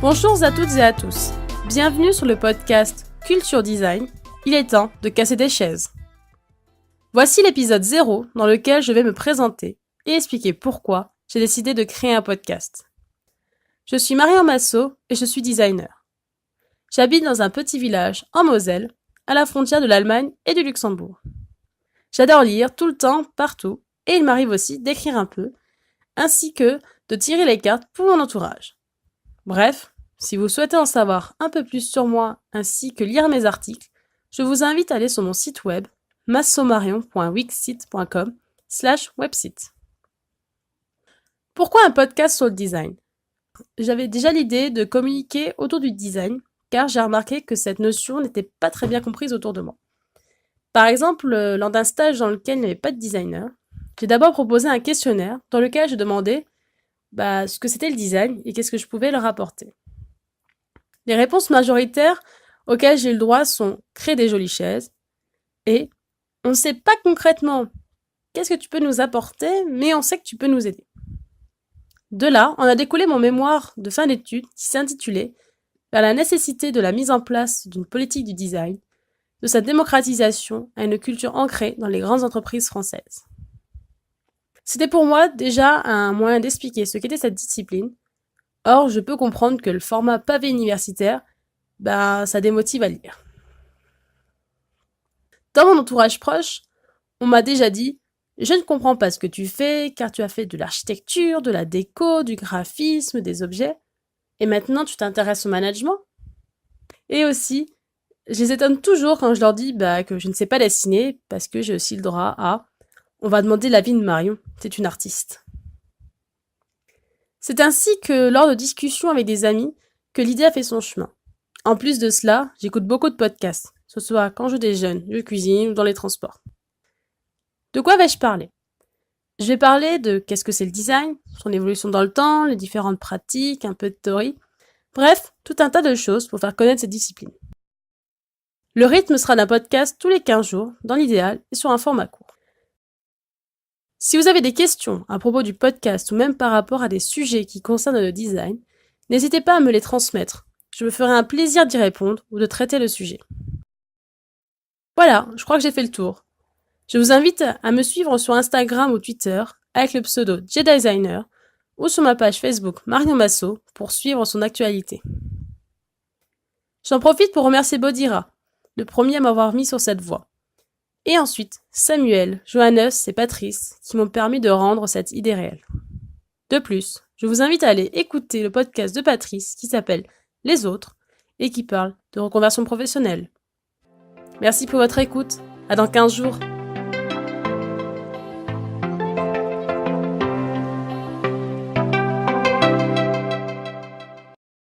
Bonjour à toutes et à tous, bienvenue sur le podcast Culture Design, il est temps de casser des chaises. Voici l'épisode 0 dans lequel je vais me présenter et expliquer pourquoi j'ai décidé de créer un podcast. Je suis Marion Massot et je suis designer. J'habite dans un petit village en Moselle, à la frontière de l'Allemagne et du Luxembourg. J'adore lire tout le temps, partout, et il m'arrive aussi d'écrire un peu, ainsi que de tirer les cartes pour mon entourage. Bref, si vous souhaitez en savoir un peu plus sur moi ainsi que lire mes articles, je vous invite à aller sur mon site web massomarion.wixsite.com/website. Pourquoi un podcast sur le design ? J'avais déjà l'idée de communiquer autour du design car j'ai remarqué que cette notion n'était pas très bien comprise autour de moi. Par exemple, lors d'un stage dans lequel il n'y avait pas de designer, j'ai d'abord proposé un questionnaire dans lequel je demandais ce que c'était le design et qu'est-ce que je pouvais leur apporter. Les réponses majoritaires auxquelles j'ai eu le droit sont « créer des jolies chaises » et « on ne sait pas concrètement qu'est-ce que tu peux nous apporter, mais on sait que tu peux nous aider ». De là, on a découlé mon mémoire de fin d'études qui s'intitulait « Vers la nécessité de la mise en place d'une politique du design, de sa démocratisation à une culture ancrée dans les grandes entreprises françaises ». C'était pour moi déjà un moyen d'expliquer ce qu'était cette discipline. Or, je peux comprendre que le format pavé universitaire, ça démotive à lire. Dans mon entourage proche, on m'a déjà dit « Je ne comprends pas ce que tu fais, car tu as fait de l'architecture, de la déco, du graphisme, des objets, et maintenant tu t'intéresses au management ?» Et aussi, je les étonne toujours quand je leur dis que je ne sais pas dessiner, parce que j'ai aussi le droit à « On va demander l'avis de Marion, c'est une artiste ». C'est ainsi que, lors de discussions avec des amis, que l'idée a fait son chemin. En plus de cela, j'écoute beaucoup de podcasts, que ce soit quand je déjeune, je cuisine ou dans les transports. De quoi vais-je parler ? Je vais parler de qu'est-ce que c'est le design, son évolution dans le temps, les différentes pratiques, un peu de théorie, bref, tout un tas de choses pour faire connaître cette discipline. Le rythme sera d'un podcast tous les 15 jours, dans l'idéal, et sur un format court. Si vous avez des questions à propos du podcast ou même par rapport à des sujets qui concernent le design, n'hésitez pas à me les transmettre. Je me ferai un plaisir d'y répondre ou de traiter le sujet. Voilà, je crois que j'ai fait le tour. Je vous invite à me suivre sur Instagram ou Twitter avec le pseudo JDesigner ou sur ma page Facebook Marion Massot pour suivre son actualité. J'en profite pour remercier Bodira, le premier à m'avoir mis sur cette voie. Et ensuite, Samuel, Johannes et Patrice, qui m'ont permis de rendre cette idée réelle. De plus, je vous invite à aller écouter le podcast de Patrice qui s'appelle « Les autres » et qui parle de reconversion professionnelle. Merci pour votre écoute, à dans 15 jours.